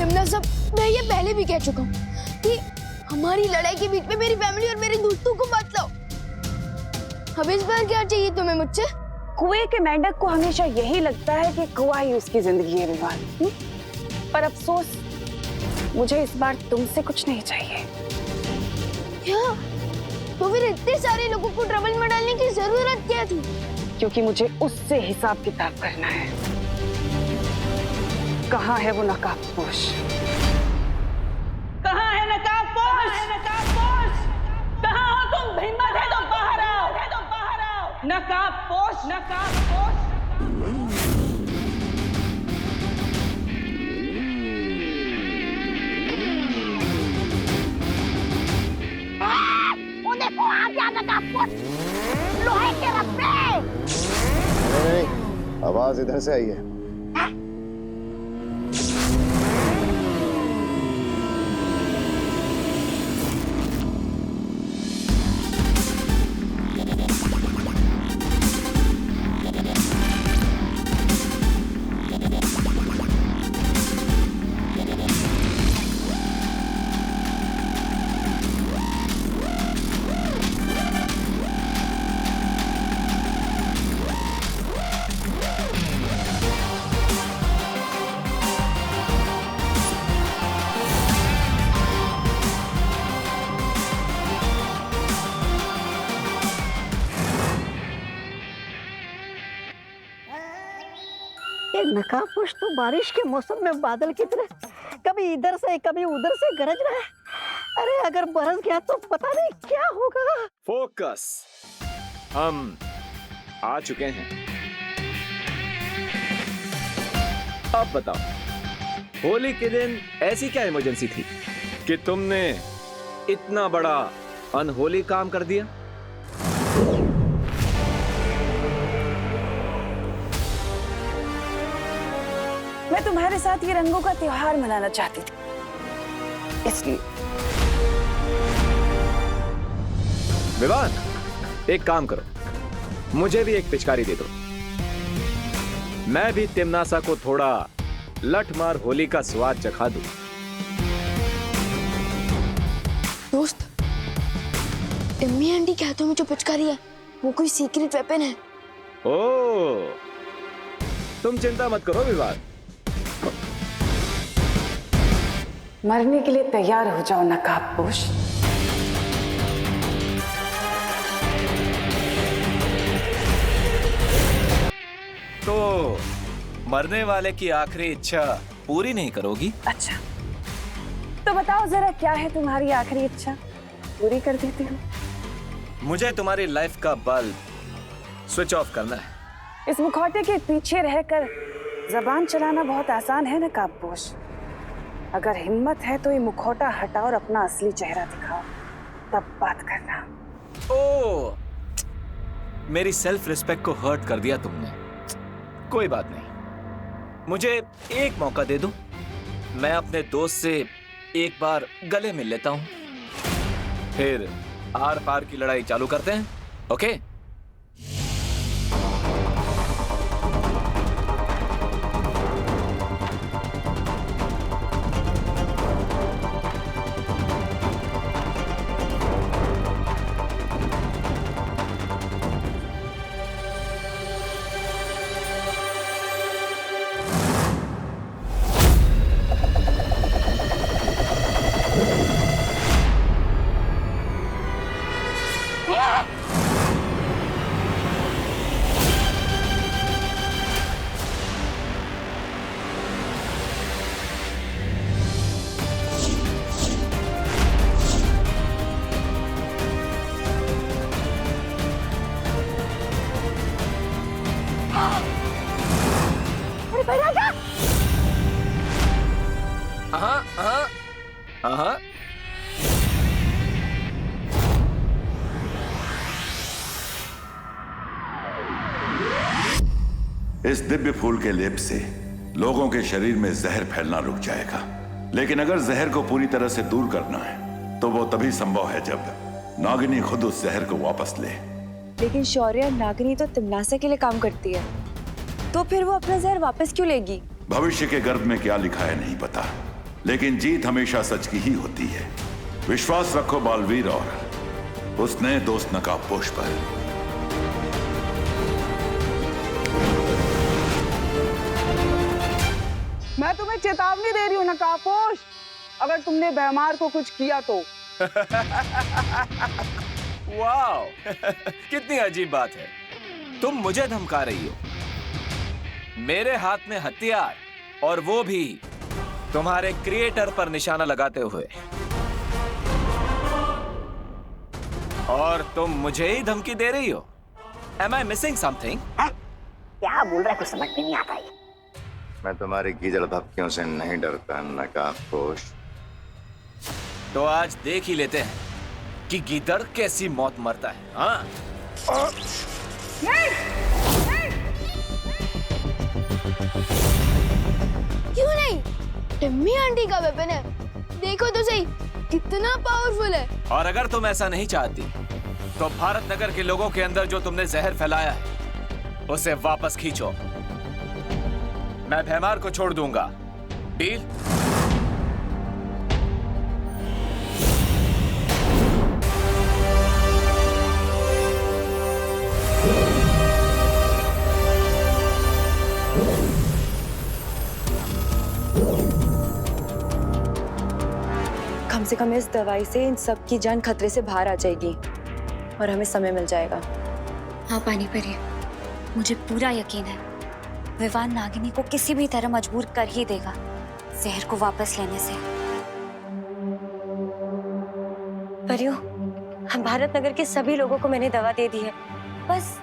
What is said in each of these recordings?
तिमनासा, मैं ये पहले भी कह चुका हूँ कि हमारी लड़ाई के बीच में मेरी फैमिली और मेरे दोस्तों को मत लाओ। अब इस बार क्या चाहिए तुम्हें मुझसे? कुएं के मेंढक को हमेशा यही लगता है कि कुआं ही उसकी जिंदगी है विवान। पर अफसोस, मुझे इस बार तुमसे कुछ नहीं चाहिए। क्या? तो फिर इतने सारे लोगों को ट्रबल में डालने की जरूरत क्या थी? क्योंकि मुझे उससे हिसाब किताब करना है। कहाँ है वो नकाबपोश? कहाँ है नकाबपोश? कहाँ हो तुम? हिम्मत है तो बाहर आओ। नकाबपोश, नकाबपोश। वो देखो आ गया नकाबपोश, लोहे के रस्से। नहीं, आवाज इधर से आई है। ये नकाबपोश तो बारिश के मौसम में बादल की तरह कभी इधर से कभी उधर से गरज रहा है। अरे अगर बरस गया तो पता नहीं क्या होगा। फोकस, हम आ चुके हैं। अब बताओ, होली के दिन ऐसी क्या इमरजेंसी थी कि तुमने इतना बड़ा अनहोली काम कर दिया? मैं तुम्हारे साथ ये रंगों का त्योहार मनाना चाहती थी, इसलिए। विवान, एक काम करो, मुझे भी एक पिचकारी दे दो। मैं भी तिमनासा को थोड़ा लठमार होली का स्वाद चखा दूं। दोस्त, इम्मी आंटी के हाथों में जो पिचकारी है वो कोई सीक्रेट वेपन है। ओह, तुम चिंता मत करो विवान। मरने के लिए तैयार हो जाओ नकाबपोश। तो मरने वाले की आखिरी इच्छा पूरी नहीं करोगी? अच्छा, तो बताओ जरा क्या है तुम्हारी आखिरी इच्छा, पूरी कर देती हूँ। मुझे तुम्हारी लाइफ का बल्ब स्विच ऑफ करना है। इस मुखौटे के पीछे रहकर जबान चलाना बहुत आसान है नकाबपोश। अगर हिम्मत है तो ये मुखौटा हटाओ और अपना असली चेहरा दिखाओ, तब बात करना। ओह, मेरी सेल्फ रिस्पेक्ट को हर्ट कर दिया तुमने। कोई बात नहीं, मुझे एक मौका दे दो, मैं अपने दोस्त से एक बार गले मिल लेता हूं, फिर आर पार की लड़ाई चालू करते हैं। ओके? हाँ, इस दिव्य फूल के लेप से लोगों के शरीर में जहर फैलना रुक जाएगा। लेकिन अगर जहर को पूरी तरह से दूर करना है तो वो तभी संभव है जब नागिनी खुद उस जहर को वापस ले। लेकिन शौर्य, नागिनी तो तिमनासा के लिए काम करती है, तो फिर वो अपना जहर वापस क्यों लेगी? भविष्य के गर्भ में क्या लिखा है नहीं पता, लेकिन जीत हमेशा सच की ही होती है। विश्वास रखो बालवीर और उस नए दोस्त नकाबपोश पर। मैं तुम्हें चेतावनी दे रही हूँ नकाबपोश, अगर तुमने भैमार को कुछ किया तो। वाओ, कितनी अजीब बात है। तुम मुझे धमका रही हो, मेरे हाथ में हथियार, और वो भी तुम्हारे क्रिएटर पर निशाना लगाते हुए। और तुम मुझे ही धमकी दे रही हो। Am I missing something? क्या बोल रहा है, कुछ समझ में नहीं आता है। मैं तुम्हारी गीदड़ धमकियों से नहीं डरता नकाबपोश। तो आज देख ही लेते हैं कि गीदड़ कैसी मौत मरता है। हाँ? क्यों नहीं? टिम्मी आंटी का वेपन है, देखो तो सही कितना पावरफुल है। और अगर तुम ऐसा नहीं चाहती तो भारत नगर के लोगों के अंदर जो तुमने जहर फैलाया है उसे वापस खींचो। मैं भैमार को छोड़ दूंगा। डील? कम से कम इस दवाई से इन सब की जान खतरे से बाहर आ जाएगी और हमें समय मिल जाएगा। हाँ पानी परी, मुझे पूरा यकीन है विवान नागिनी को किसी भी तरह मजबूर कर ही देगा जहर को वापस लेने से। परियो, भारत नगर के सभी लोगों को मैंने दवा दे दी है, बस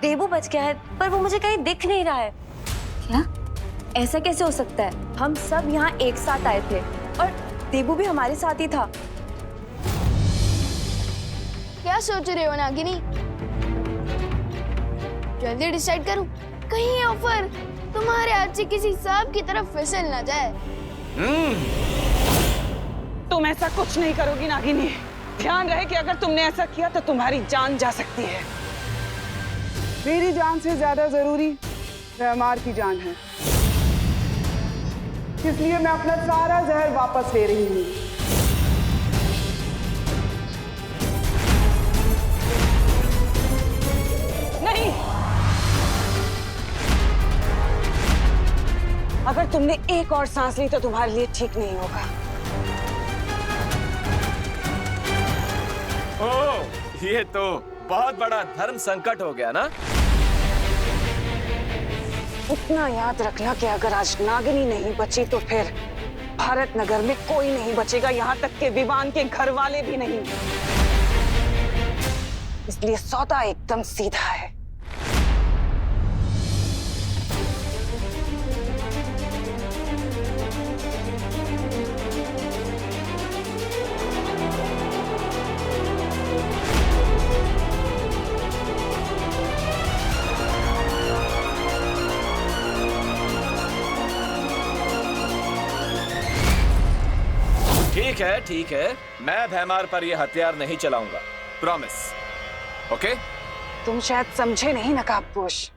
देबू बच गया है, पर वो मुझे कहीं दिख नहीं रहा है। क्या? ऐसा कैसे हो सकता है? हम सब यहाँ एक साथ आए थे और देबू भी हमारे साथ ही था। क्या सोच रहे हो नागिनी? जल्दी डिसाइड करूं, कहीं ऑफर तुम्हारे हाथ से किसी सांप की तरफ फिसल ना जाए। तुम ऐसा कुछ नहीं करोगी नागिनी। ध्यान रहे कि अगर तुमने ऐसा किया तो तुम्हारी जान जा सकती है। मेरी जान से ज्यादा जरूरी भैमार की जान है, इसलिए मैं अपना सारा जहर वापस ले रही हूँ। नहीं, अगर तुमने एक और सांस ली तो तुम्हारे लिए ठीक नहीं होगा। ओह, ये तो बहुत बड़ा धर्म संकट हो गया ना। इतना याद रखना कि अगर आज नागिनी नहीं बची तो फिर भारत नगर में कोई नहीं बचेगा, यहाँ तक के विवान के घर वाले भी नहीं। इसलिए सौदा एकदम सीधा है। ठीक है, मैं भैमार पर यह हथियार नहीं चलाऊंगा, प्रॉमिस। ओके? तुम शायद समझे नहीं नकाबपोश,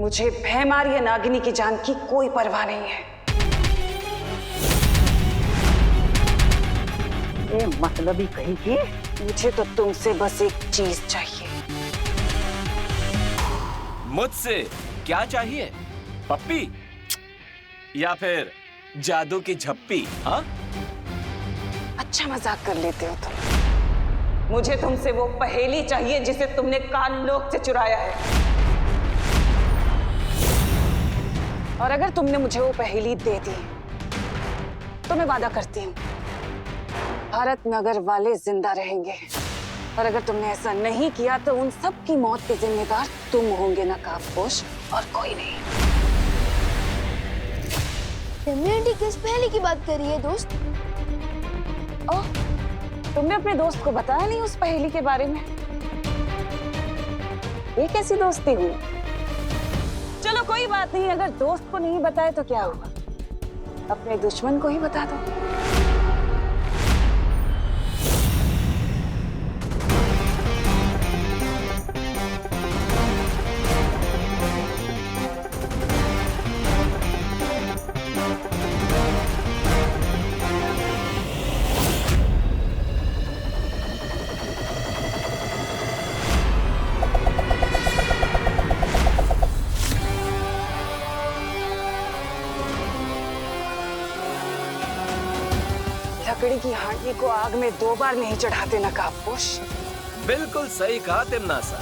मुझे भैमार या नागिनी की जान की कोई परवाह नहीं है। ये मतलबी कहीं की। मुझे तो तुमसे बस एक चीज चाहिए। मुझसे क्या चाहिए? पप्पी या फिर जादू की झप्पी? हाँ, अच्छा मजाक कर लेते हो तुम। मुझे तुमसे वो पहेली चाहिए जिसे तुमने काल लोक से चुराया है। और अगर तुमने मुझे वो पहेली दे दी तो मैं वादा करती हूँ भारत नगर वाले जिंदा रहेंगे। और अगर तुमने ऐसा नहीं किया तो उन सब की मौत के जिम्मेदार तुम होंगे नकाबपोश, और कोई नहीं। टिम्मी आंटी किस पहेली की बात कर रही है दोस्त? ओह, तुमने अपने दोस्त को बताया नहीं उस पहेली के बारे में? ये कैसी दोस्ती हुई? चलो कोई बात नहीं, अगर दोस्त को नहीं बताए तो क्या हुआ, अपने दुश्मन को ही बता दो। लकड़ी की हांडी को आग में 2 बार नहीं चढ़ाते नकाबपोश। बिल्कुल सही कहा तिमनासा।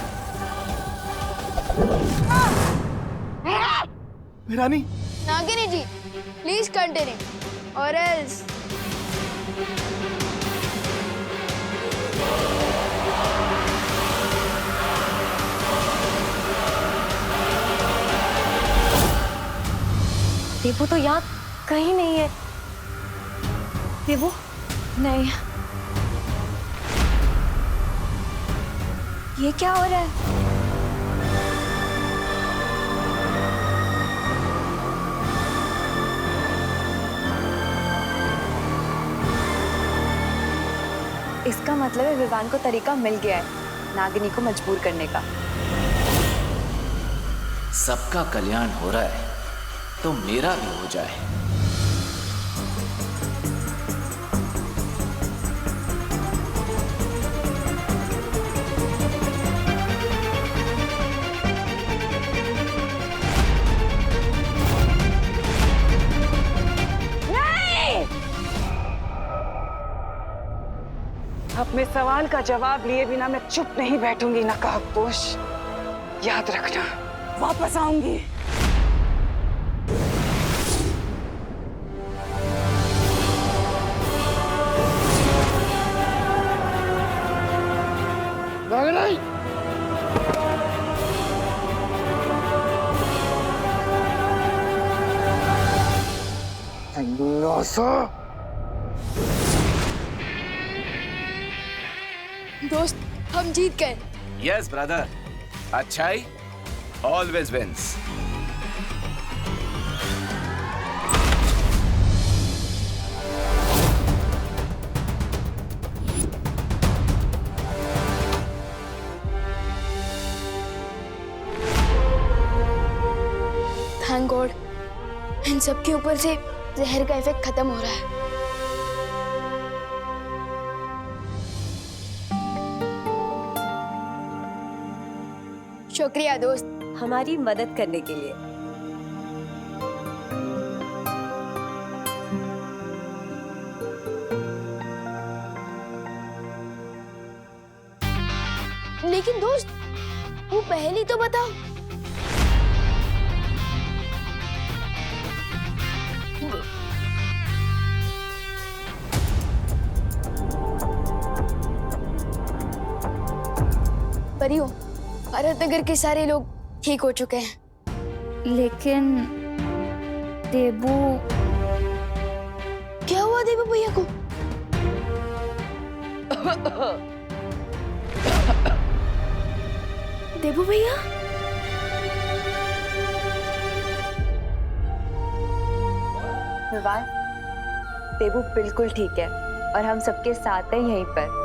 रानी, नागिनी जी प्लीज कंटिन्यू और एल्स देवू तो यहाँ कहीं नहीं है। देवू नहीं, ये क्या हो रहा है? इसका मतलब है विवान को तरीका मिल गया है नागिनी को मजबूर करने का। सबका कल्याण हो रहा है तो मेरा भी हो जाए। अपने सवाल का जवाब लिए बिना मैं चुप नहीं बैठूंगी नकाबपोश। याद रखना, वापस आऊंगी। दोस्त हम जीत गए। यस ब्रदर, अच्छाई ऑलवेज विंस। थैंक गॉड इन सब के ऊपर से जहर का इफेक्ट खत्म हो रहा है। शुक्रिया दोस्त हमारी मदद करने के लिए। लेकिन दोस्त वो पहेली तो बताओ। परियों, भारत नगर के सारे लोग ठीक हो चुके हैं। लेकिन देबू, क्या हुआ देबू भैया को? देबू भैया विवान, देबू बिल्कुल ठीक है और हम सबके साथ हैं यहीं पर।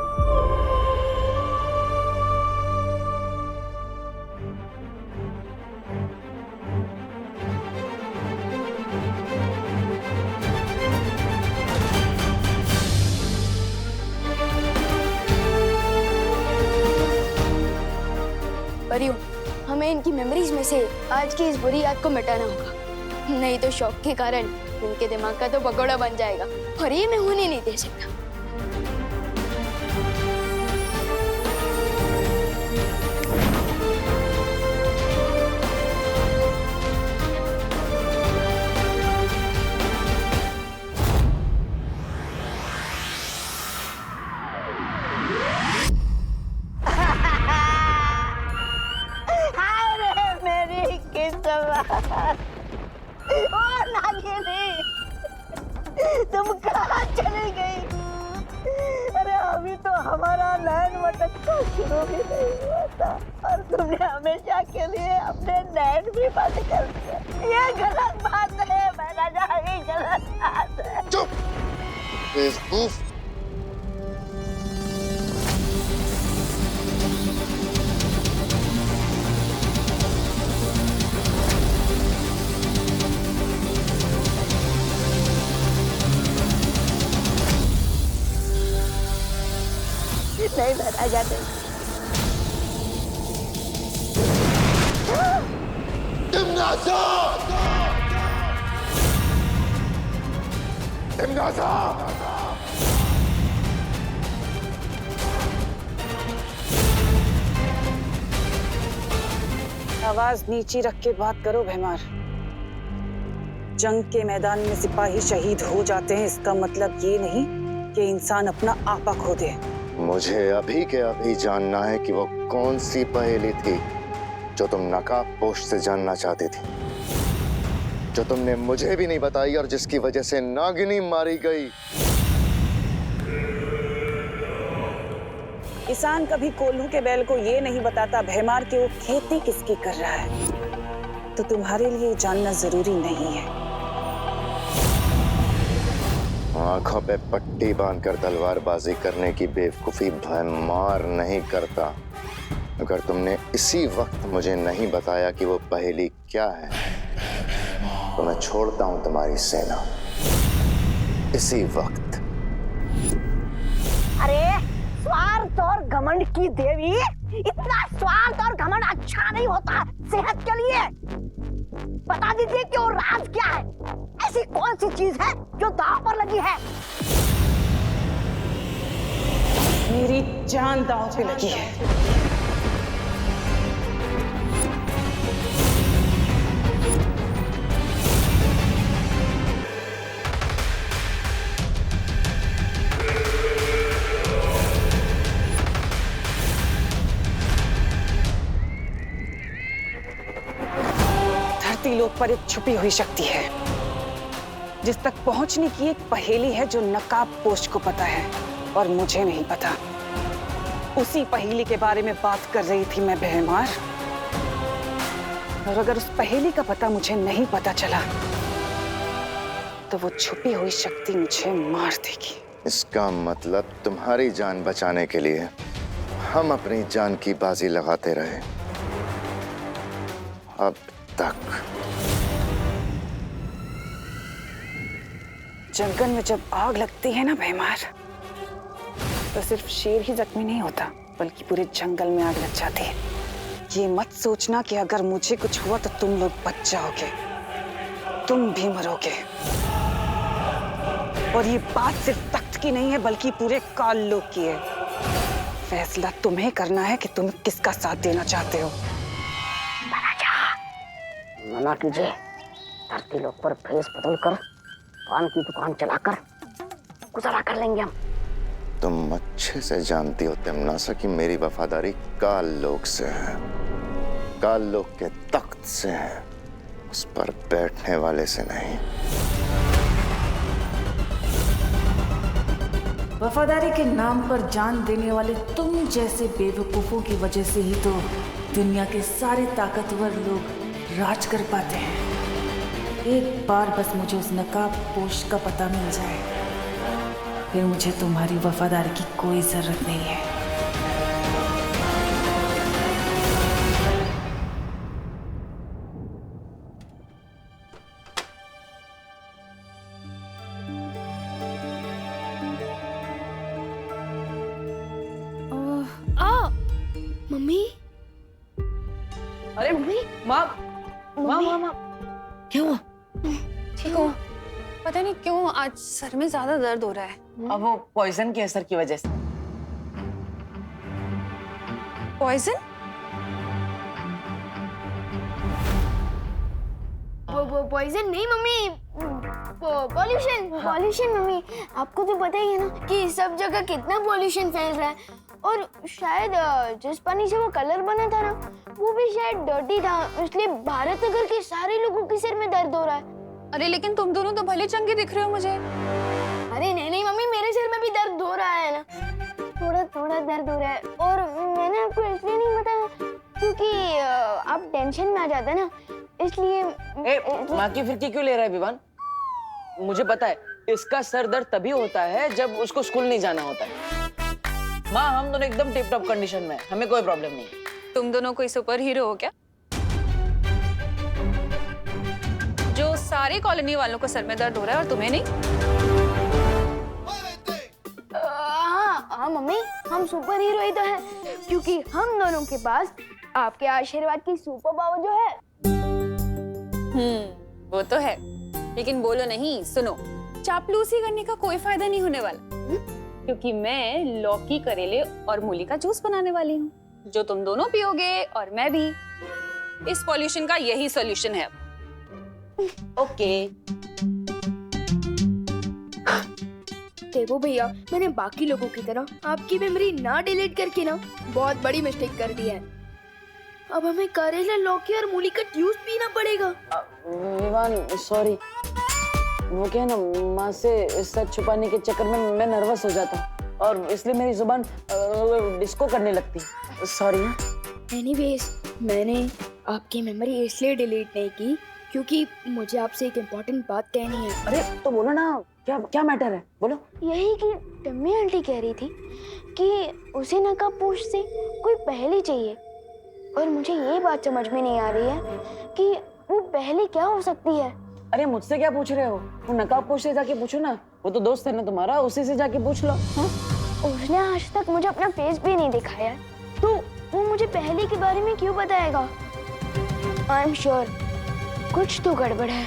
परियों, हमें इनकी मेमोरीज में से आज की इस बुरी याद को मिटाना होगा, नहीं तो शौक के कारण इनके दिमाग का तो पकौड़ा बन जाएगा और ये मैं होने नहीं दे सकता। तुम कहाँ चली गई? अरे अभी तो हमारा नैन मटकना शुरू भी नहीं हुआ था और तुमने हमेशा के लिए अपने नैन भी बंद कर दिए। ये गलत बात है मैंने जहाँ, ये गलत बात है। चुप बेवकूफ। नहीं भरा जाते। तिमनासा! तिमनासा! आवाज नीची रख के बात करो भैमार। जंग के मैदान में सिपाही शहीद हो जाते हैं, इसका मतलब ये नहीं कि इंसान अपना आपा खो दे। मुझे अभी के अभी जानना है कि वो कौन सी पहेली थी जो तुम नकाबपोश से जानना चाहती थी, जो तुमने मुझे भी नहीं बताई और जिसकी वजह से नागिनी मारी गई। किसान कभी कोल्हू के बैल को ये नहीं बताता भैमार कि वो खेती किसकी कर रहा है, तो तुम्हारे लिए जानना जरूरी नहीं है। आंखों पे पट्टी बांधकर तलवारबाजी करने की बेवकूफी भैमार नहीं करता। अगर तुमने इसी वक्त मुझे नहीं बताया कि वो पहेली क्या है, तो मैं छोड़ता हूं तुम्हारी सेना इसी वक्त। अरे स्वार्थ और घमंड की देवी, इतना स्वार्थ और घमंड अच्छा नहीं होता सेहत के लिए। बता दीजिए कि वो राज क्या है, ऐसी कौन सी चीज है जो दांव पर लगी है? मेरी जान दांव पे लगी है। लोक पर एक छुपी हुई शक्ति है जिस तक पहुंचने की एक पहेली है जो नकाबपोश को पता है और मुझे नहीं पता। उसी पहेली के बारे में बात कर रही थी मैं भैमार। और अगर उस पहेली का पता मुझे नहीं पता चला तो वो छुपी हुई शक्ति मुझे मार देगी। इसका मतलब तुम्हारी जान बचाने के लिए हम अपनी जान की बाजी लगाते रहे अब तक। जंगल में जब आग लगती है ना भैमार, तो सिर्फ शेर ही जख्मी नहीं होता बल्कि पूरे जंगल में आग लग जाती है। ये मत सोचना कि अगर मुझे कुछ हुआ तो तुम लोग बच जाओगे, तुम भी मरोगे। और ये बात सिर्फ तख्त की नहीं है बल्कि पूरे काल लोक की है। फैसला तुम्हें करना है कि तुम किसका साथ देना चाहते हो। मना कीजिए, धरती लोक पर भेष बदल कर पान की दुकान चलाकर गुजारा कर लेंगे हम। तुम अच्छे से जानती हो तिमनासा कि मेरी वफादारी काल लोक से है, काल लोक के तख्त से है, उस पर बैठने वाले से नहीं। वफादारी के नाम पर जान देने वाले तुम जैसे बेवकूफों की वजह से ही तो दुनिया के सारे ताकतवर लोग राज कर पाते हैं। एक बार बस मुझे उस नकाबपोश का पता मिल जाए, फिर मुझे तुम्हारी वफादारी की कोई जरूरत नहीं है। मम्मी, अरे मम्मी, माँ क्या हुआ? ठीक हो? पता नहीं क्यों आज सर में ज्यादा दर्द हो रहा है। अब वो पॉइजन के असर की वजह से। पॉइजन? वो पॉइजन नहीं मम्मी, पॉल्यूशन। पॉल्यूशन मम्मी, आपको तो पता ही है ना कि सब जगह कितना पॉल्यूशन फैल रहा है। और शायद जिस पानी से वो कलर बना था ना, वो भी शायद डर्टी था, इसलिए भारत नगर के सारे लोगों के सिर में दर्द हो रहा है। अरे लेकिन तुम दोनों तो भले चंगे दिख रहे हो मुझे। अरे नहीं मम्मी, मेरे सिर में भी दर्द हो रहा है ना, थोड़ा थोड़ा दर्द हो रहा है। और मैंने आपको इसलिए नहीं बताया क्योंकि आप टेंशन में आ जाते हैं ना, इसलिए। माँ की फिरकी क्यों ले रहा है विवान? मुझे पता है इसका सर दर्द तभी होता है जब उसको स्कूल नहीं जाना होता है। माँ, हम दोनों एकदम टिप टॉप कंडीशन में, हमें कोई प्रॉब्लम नहीं है। तुम दोनों कोई सुपर हीरो हो क्या, जो सारे कॉलोनी वालों को सर में दर्द हो रहा है और तुम्हें नहीं? हाँ मम्मी, हम सुपर हीरो ही तो हैं, क्योंकि हम दोनों के पास आपके आशीर्वाद की सुपर पावर जो है। वो तो है, लेकिन बोलो नहीं, सुनो, चापलूसी करने का कोई फायदा नहीं होने वाला, क्योंकि मैं लौकी, करेले और मूली का जूस बनाने वाली हूँ, जो तुम दोनों पियोगे और मैं भी। इस पॉल्यूशन का यही सॉल्यूशन है। ओके। देवो भैया, मैंने बाकी लोगों की तरह आपकी मेमोरी ना डिलीट करके ना बहुत बड़ी मिस्टेक कर दी है। अब हमें करेला, लौकी और मूली का जूस पीना पड़ेगा। विवान सॉरी, वो क्या है ना, माँ से सच छुपाने के चक्कर में मैं नर्वस हो जाता हूँ और इसलिए मेरी जुबान डिस्को करने लगती है। सॉरी। एनीवेज, मैंने आपकी मेमोरी इसलिए डिलीट नहीं की क्योंकि मुझे आपसे एक इम्पोर्टेंट बात कहनी है। अरे तो बोलो ना, क्या क्या मैटर है, बोलो। यही कि टम्मी आंटी कह रही थी कि उसे नकाबपोश से कोई पहेली चाहिए और मुझे ये बात समझ में नहीं आ रही है कि वो पहेली क्या हो सकती है। अरे मुझसे क्या पूछ रहे हो? वो नकाबपोश से जाके पूछो ना, वो तो दोस्त है ना तुम्हारा, उसी से जाके पूछ लो। उसने आज तक मुझे अपना फेस भी नहीं दिखाया, तो वो मुझे पहेली के बारे में क्यों बताएगा? आई एम श्योर कुछ तो गड़बड़ है।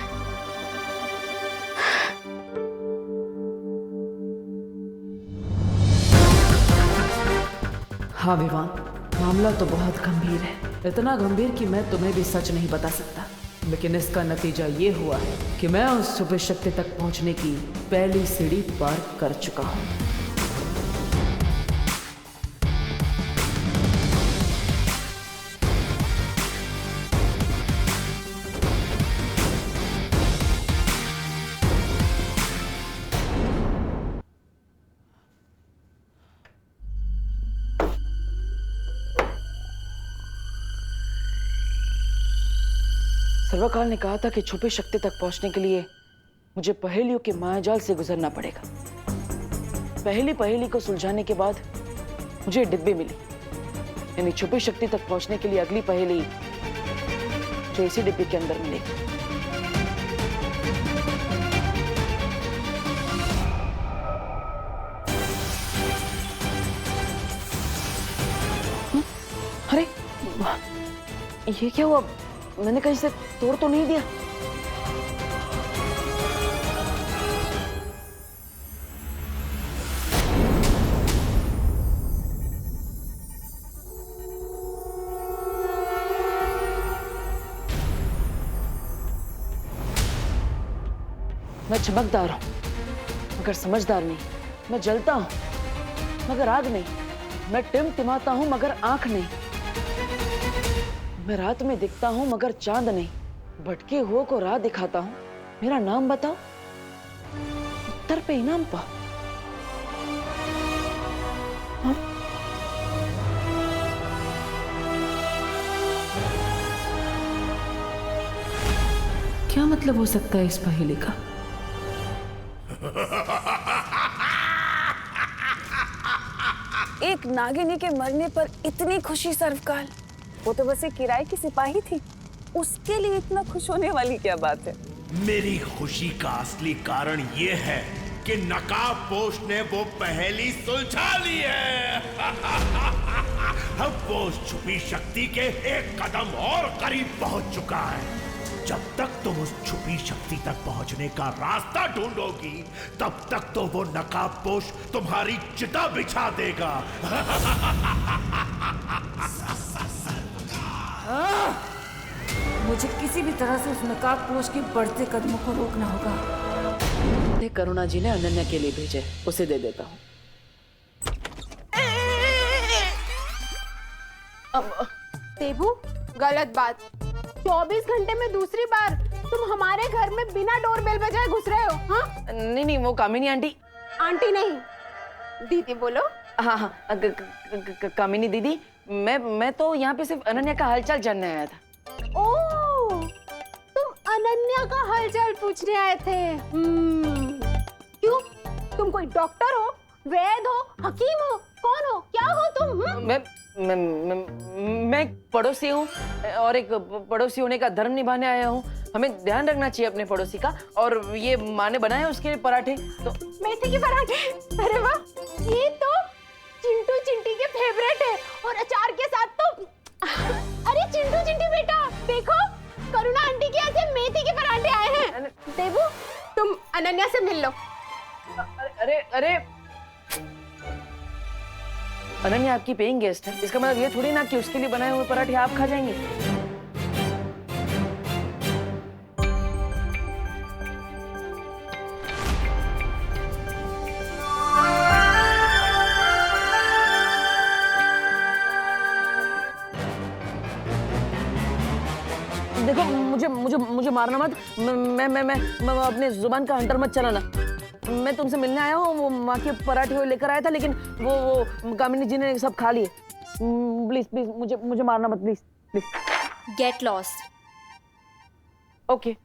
हाँ विवान, मामला तो बहुत गंभीर है, इतना गंभीर कि मैं तुम्हें भी सच नहीं बता सकता, लेकिन इसका नतीजा ये हुआ है कि मैं उस छुपी शक्ति तक पहुंचने की पहली सीढ़ी पार कर चुका हूँ। सर्वकाल ने कहा था कि छुपी शक्ति तक पहुंचने के लिए मुझे पहेलियों के मायाजाल से गुजरना पड़ेगा। पहली पहेली को सुलझाने के बाद मुझे डिब्बी मिली, यानी छुपी शक्ति तक पहुंचने के लिए अगली पहेली जो इसी डिब्बी के अंदर मिलेगी। अरे ये क्या हुआ? मैंने कहीं से तोड़ तो नहीं दिया? मैं चमकदार हूं मगर समझदार नहीं, मैं जलता हूं मगर आग नहीं, मैं टिमटिमाता हूं मगर आंख नहीं, मैं रात में दिखता हूं मगर चांद नहीं, भटके हुओं को राह दिखाता हूं। मेरा नाम बताओ, उत्तर पे इनाम पाओ। हाँ? क्या मतलब हो सकता है इस पहेली का? एक नागिनी के मरने पर इतनी खुशी सर्वकाल, वो तो बस एक किराए की सिपाही थी, उसके लिए इतना खुश होने वाली क्या बात है? मेरी खुशी का असली कारण ये है कि नकाबपोश ने वो पहेली सुलझा ली है। अब वो उस छुपी शक्ति के एक कदम और करीब पहुंच चुका है। जब तक तुम उस छुपी शक्ति तक पहुंचने का रास्ता ढूंढोगी, तब तक तो वो नकाबपोश तुम्हारी चिता बिछा देगा। मुझे किसी भी तरह से उस नकाबपोश के बढ़ते कदमों को रोकना होगा। करुणा जी ने अनन्या के लिए भेजे, उसे दे देता हूँ। देबू, गलत बात। 24 घंटे में दूसरी बार तुम हमारे घर में बिना डोरबेल बजाए घुस रहे हो। हाँ? नहीं नहीं, वो कामिनी आंटी। आंटी नहीं, दीदी बोलो। हाँ हाँ, कामिनी दीदी, मैं तो यहाँ पे सिर्फ अनन्या का हालचाल जानने आया था। ओह, तुम अनन्या का हालचाल पूछने आए थे। क्यों? तुम कोई डॉक्टर हो, वैद हो, हकीम हो, कौन हो, क्या हो तुम? मैं एक पड़ोसी हूँ और एक पड़ोसी होने का धर्म निभाने आया हूँ। हमें ध्यान रखना चाहिए अपने पड़ोसी का। और ये माँ ने बनाए उसके पराठे, तो मेथी के पराठे। अरे वाह, ये तो चिंटू चिंटी के फेवरेट है। और अचार के साथ तो अरे चिंटू चिंटी बेटा, देखो करुणा आंटी के यहाँ से मेथी के पराठे आए हैं। देबू, तुम अनन्या से मिल लो। अरे अरे, अनन्या आपकी पेइंग गेस्ट है, इसका मतलब ये थोड़ी ना कि उसके लिए बनाए हुए पराठे आप खा जाएंगे। मारना मत। मैं अपने जुबान का हंटर मत चलाना। मैं तुमसे मिलने आया हूँ, वो माँ के पराठे लेकर आया था, लेकिन वो कामिनी जी ने सब खा लिए। प्लीज प्लीज मुझे मारना मत, please please. Get lost. Okay.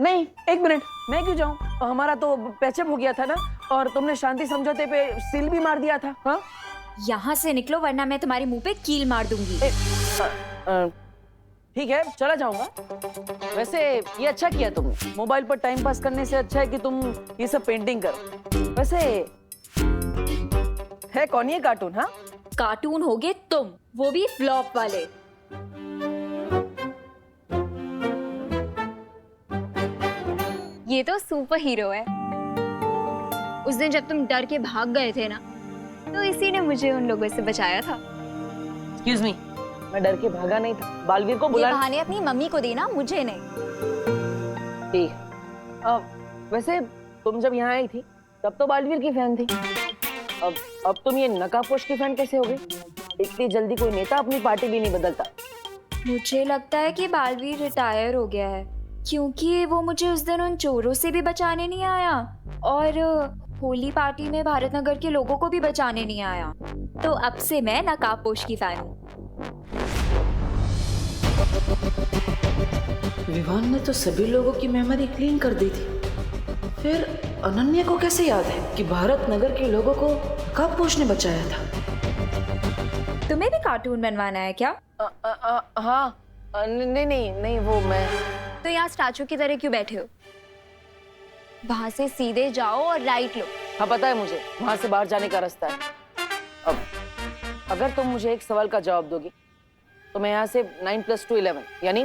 नहीं, एक मिनट, मैं क्यों जाऊं? हमारा तो पैचअप हो गया था ना, और तुमने शांति समझौते पे सील भी मार दिया था। हाँ, यहाँ से निकलो वरना मैं तुम्हारे मुंह पे कील मार दूंगी। ठीक है, चला जाऊंगा। वैसे ये अच्छा किया तुमने, मोबाइल पर टाइम पास करने से अच्छा है कि तुम ये सब पेंटिंग करो। वैसे है कौन ये कार्टून? हाँ, कार्टून होगे तुम, वो भी फ्लॉप वाले। ये तो सुपर हीरो है। उस दिन जब तुम डर के भाग गए थे ना, तो इसी ने मुझे उन लोगों से बचाया था। एक्सक्यूज मी, मैं डर के भागा नहीं था। बालवीर को बुला। ये बहाने अपनी मम्मी को देना, मुझे नहीं। ठीक। वैसे तुम जब यहाँ आई थी तब तो बालवीर की फैन थी। अब तुम ये नकाबपोश की फैन कैसे हो गई? इतनी जल्दी कोई नेता अपनी पार्टी भी नहीं बदलता। मुझे लगता है कि बालवीर रिटायर हो गया है, क्योंकि वो मुझे उस दिन उन चोरों से भी बचाने नहीं आया, और होली पार्टी में भारत नगर के लोगों को भी बचाने नहीं आया। तो अब से मैं नकाबपोश की फैन हूँ। विवान ने तो सभी लोगों की मेमोरी क्लीन कर दी थी, फिर अनन्या को कैसे याद है कि भारत नगर के लोगों को नकाबपोश ने बचाया था? तुम्हें भी कार्टून बनवाना है क्या? हाँ। नहीं, वो मैं। तो यहाँ स्टैचू की तरह क्यों बैठे हो? वहां से सीधे जाओ और राइट लो। हाँ, पता है मुझे, वहां से बाहर जाने का रास्ता है। अब अगर तुम मुझे एक सवाल का जवाब दोगी तो मैं यहाँ से 9 + 2 11 यानी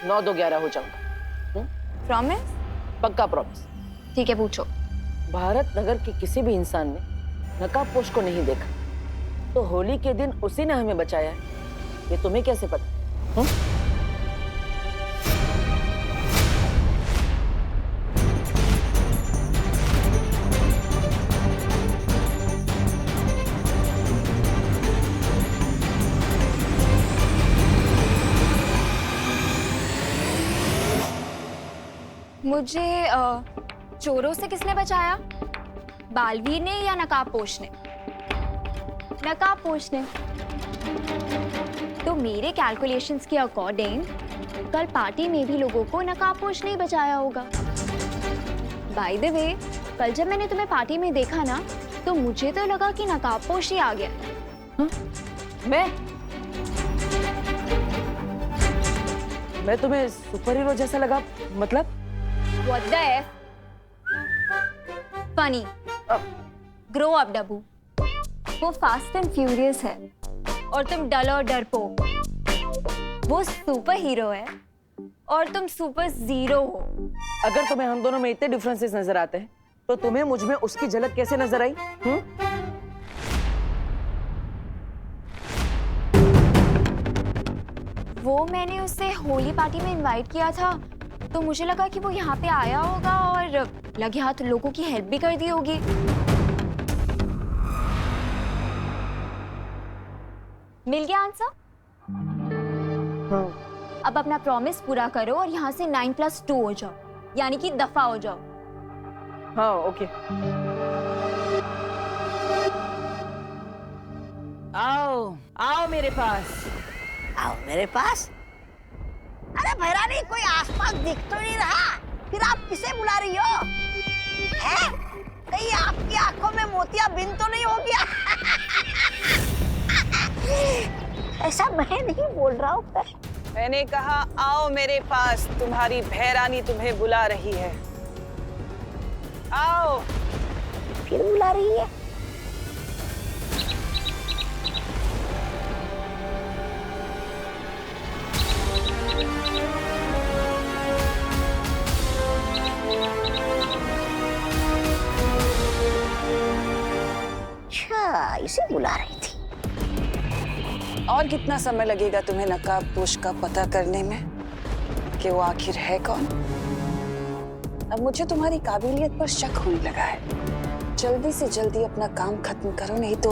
9 2 11 हो जाऊंगा। प्रॉमिस? पक्का प्रॉमिस। ठीक है, पूछो। भारत नगर के किसी भी इंसान ने नकाबपोश को नहीं देखा, तो होली के दिन उसी ने हमें बचाया है। ये तुम्हें कैसे पता? मुझे चोरों से किसने बचाया? बालवीर ने या नकाबपोश ने? नकाबपोश ने। तो मेरे कैलकुलेशंस के अकॉर्डिंग कल पार्टी में भी लोगों को नकाबपोश ने बचाया होगा। बाय द वे, कल जब मैंने तुम्हें पार्टी में देखा ना, तो मुझे तो लगा कि नकाबपोश ही आ गया। मैं तुम्हें सुपर हीरो जैसा लगा? मतलब What the F? Funny. Grow up, डब्बू। वो फास्ट एंड फ्यूरियस है और तुम डल और डरपोक। वो सुपर हीरो है और तुम सुपर जीरो हो। अगर तुम्हें हम दोनों में इतने डिफरेंसेस नजर आते हैं, तो तुम्हें मुझ में उसकी झलक कैसे नजर आई? वो मैंने उसे होली पार्टी में इनवाइट किया था, तो मुझे लगा कि वो यहाँ पे आया होगा और लगे हाथ लोगों की हेल्प भी कर दी होगी। मिल गया आंसर? हाँ। अब अपना प्रॉमिस पूरा करो और यहाँ से 9 + 2 हो जाओ, यानी कि दफा हो जाओ। हाँ, ओके। आओ मेरे पास। आओ मेरे पास? अरे भैरानी, कोई आसपास दिख तो नहीं रहा, फिर आप किसे बुला रही हो? हैं? कहीं आपकी आंखों में मोतियाबिंद तो नहीं हो गया? ऐसा मैं नहीं बोल रहा हूँ। मैंने कहा आओ मेरे पास, तुम्हारी भैरानी तुम्हें बुला रही है। आओ। फिर बुला रही है? अच्छा, इसे बुला रही थी। और कितना समय लगेगा तुम्हें नकाबपोश का पता करने में कि वो आखिर है कौन? अब मुझे तुम्हारी काबिलियत पर शक होने लगा है। जल्दी से जल्दी अपना काम खत्म करो, नहीं तो